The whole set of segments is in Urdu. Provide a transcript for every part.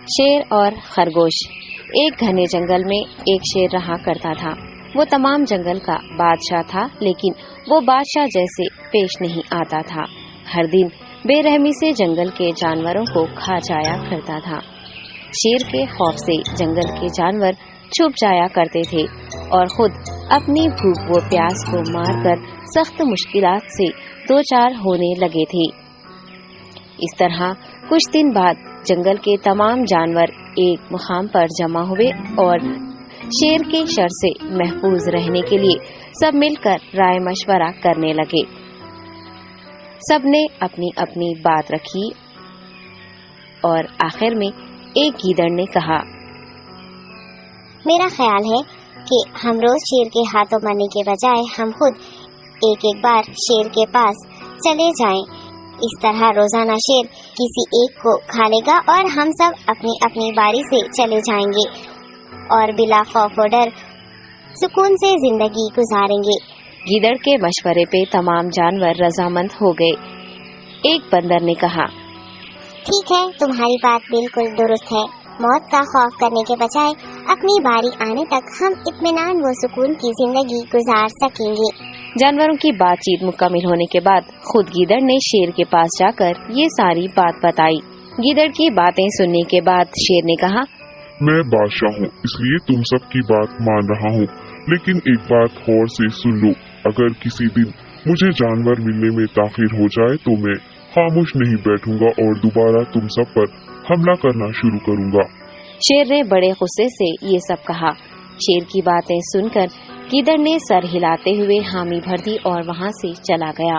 شیر اور خرگوش۔ ایک گھنے جنگل میں ایک شیر رہا کرتا تھا۔ وہ تمام جنگل کا بادشاہ تھا، لیکن وہ بادشاہ جیسے پیش نہیں آتا تھا۔ ہر دن بے رحمی سے جنگل کے جانوروں کو کھا جایا کرتا تھا۔ شیر کے خوف سے جنگل کے جانور چھپ جایا کرتے تھے اور خود اپنی بھوک و پیاس کو مار کر سخت مشکلات سے دوچار ہونے لگے تھے۔ اس طرح کچھ دن بعد جنگل کے تمام جانور ایک مقام پر جمع ہوئے اور شیر کے شر سے محفوظ رہنے کے لیے سب مل کر رائے مشورہ کرنے لگے۔ سب نے اپنی اپنی بات رکھی اور آخر میں ایک گیدڑ نے کہا، میرا خیال ہے کہ ہم روز شیر کے ہاتھوں مرنے کے بجائے ہم خود ایک ایک بار شیر کے پاس چلے جائیں۔ اس طرح روزانہ شیر کسی ایک کو کھا لے گا اور ہم سب اپنی اپنی باری سے چلے جائیں گے اور بلا خوف و ڈر سکون سے زندگی گزاریں گے۔ گیدڑ کے مشورے پہ تمام جانور رضامند ہو گئے۔ ایک بندر نے کہا، ٹھیک ہے، تمہاری بات بالکل درست ہے۔ موت کا خوف کرنے کے بجائے اپنی باری آنے تک ہم اطمینان و سکون کی زندگی گزار سکیں گے۔ جانوروں کی بات چیت مکمل ہونے کے بعد خود گیدڑ نے شیر کے پاس جا کر یہ ساری بات بتائی۔ گیدڑ کی باتیں سننے کے بعد شیر نے کہا، میں بادشاہ ہوں، اس لیے تم سب کی بات مان رہا ہوں، لیکن ایک بات غور سے سن لو۔ اگر کسی دن مجھے جانور ملنے میں تاخیر ہو جائے تو میں خاموش نہیں بیٹھوں گا اور دوبارہ تم سب پر حملہ کرنا شروع کروں گا۔ شیر نے بڑے غصے سے یہ سب کہا۔ شیر کی باتیں سن کر گیدڑ نے سر ہلاتے ہوئے حامی بھر دی اور وہاں سے چلا گیا۔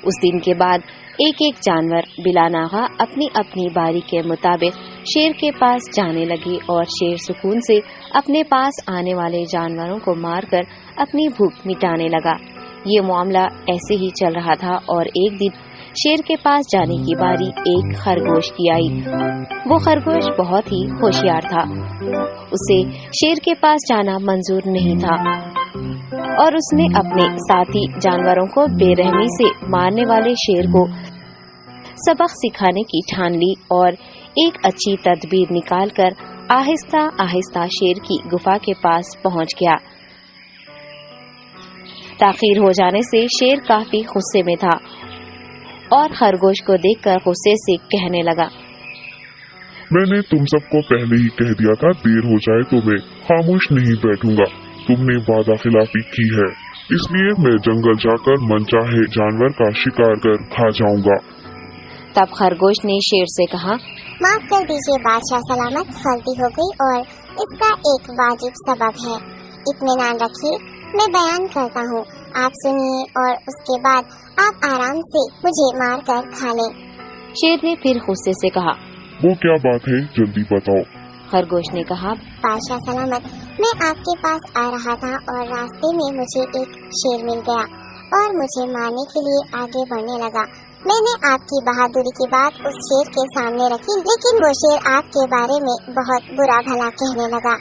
اس دن کے بعد ایک ایک جانور بلا ناغہ اپنی اپنی باری کے مطابق شیر کے پاس جانے لگے اور شیر سکون سے اپنے پاس آنے والے جانوروں کو مار کر اپنی بھوک مٹانے لگا۔ یہ معاملہ ایسے ہی چل رہا تھا اور ایک دن شیر کے پاس جانے کی باری ایک خرگوش کی آئی۔ وہ خرگوش بہت ہی ہوشیار تھا۔ اسے شیر کے پاس جانا منظور نہیں تھا اور اس نے اپنے ساتھی جانوروں کو بے رحمی سے مارنے والے شیر کو سبق سکھانے کی ٹھان لی اور ایک اچھی تدبیر نکال کر آہستہ آہستہ شیر کی گفا کے پاس پہنچ گیا۔ تاخیر ہو جانے سے شیر کافی غصے میں تھا اور خرگوش کو دیکھ کر غصے سے کہنے لگا، میں نے تم سب کو پہلے ہی کہہ دیا تھا، دیر ہو جائے تو میں خاموش نہیں بیٹھوں گا۔ تم نے وعدہ خلافی کی ہے، اس لیے میں جنگل جا کر من چاہے جانور کا شکار کر کھا جاؤں گا۔ تب خرگوش نے شیر سے کہا، معاف کر دیجیے بادشاہ سلامت، غلطی ہو گئی اور اس کا ایک واجب سبب ہے۔ اطمینان رکھیے، میں بیان کرتا ہوں، آپ سنیے اور اس کے بعد آپ آرام سے مجھے مار کر کھا لیں۔ شیر نے پھر غصے سے کہا، وہ کیا بات ہے، جلدی بتاؤ۔ خرگوش نے کہا، بادشاہ سلامت، میں آپ کے پاس آ رہا تھا اور راستے میں مجھے ایک شیر مل گیا اور مجھے مارنے کے لیے آگے بڑھنے لگا۔ میں نے آپ کی بہادری کی بات اس شیر کے سامنے رکھی، لیکن وہ شیر آپ کے بارے میں بہت برا بھلا کہنے لگا۔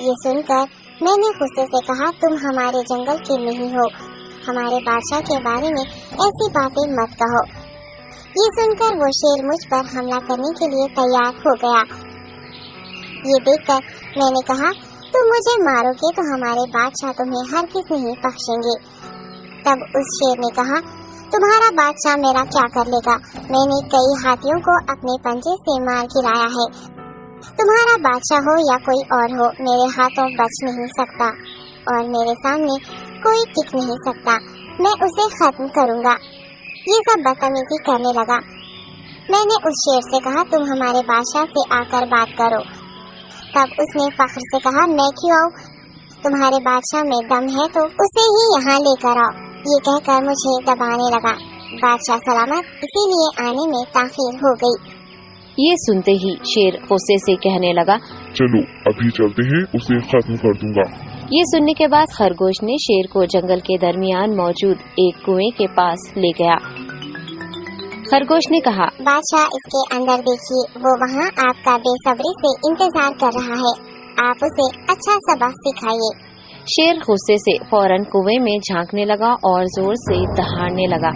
یہ سن کر میں نے غصے سے کہا، تم ہمارے جنگل کے نہیں ہو، ہمارے بادشاہ کے بارے میں ایسی باتیں مت کہو۔ یہ سن کر وہ شیر مجھ پر حملہ کرنے کے لیے تیار ہو گیا۔ یہ دیکھ کر میں نے کہا، تم مجھے مارو گے تو ہمارے بادشاہ تمہیں ہرگز نہیں بخشیں گے۔ تب اس شیر نے کہا، تمہارا بادشاہ میرا کیا کر لے گا؟ میں نے کئی ہاتھیوں کو اپنے پنجے سے مار گرایا ہے، تمہارا بادشاہ ہو یا کوئی اور ہو، میرے ہاتھوں بچ نہیں سکتا اور میرے سامنے کوئی ٹک نہیں سکتا، میں اسے ختم کروں گا۔ یہ سب بدتمیزی کرنے لگا۔ میں نے اس شیر سے کہا، تم ہمارے بادشاہ سے آ کر بات کرو۔ تب اس نے فخر سے کہا، میں کیوں آؤں؟ تمہارے بادشاہ میں دم ہے تو اسے ہی یہاں لے کر آؤ۔ یہ کہہ کر مجھے دبانے لگا۔ بادشاہ سلامت، اسی لیے آنے میں تاخیر ہو گئی۔ یہ سنتے ہی شیر غصے سے کہنے لگا، چلو ابھی چلتے ہیں، اسے ختم کر دوں گا۔ یہ سننے کے بعد خرگوش نے شیر کو جنگل کے درمیان موجود ایک کنویں کے پاس لے گیا۔ خرگوش نے کہا، بادشاہ اس کے اندر دیکھیے، وہ وہاں آپ کا بے صبری سے انتظار کر رہا ہے، آپ اسے اچھا سبق سکھائیے۔ شیر غصے سے فوراً کنویں میں جھانکنے لگا اور زور سے دہاڑنے لگا۔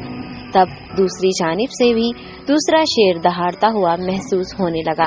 تب دوسری جانب سے بھی دوسرا شیر دہاڑتا ہوا محسوس ہونے لگا۔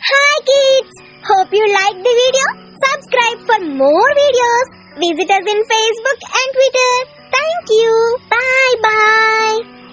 Hi kids, hope you liked the video. Subscribe for more videos. Visit us in Facebook and Twitter. Thank you. Bye bye.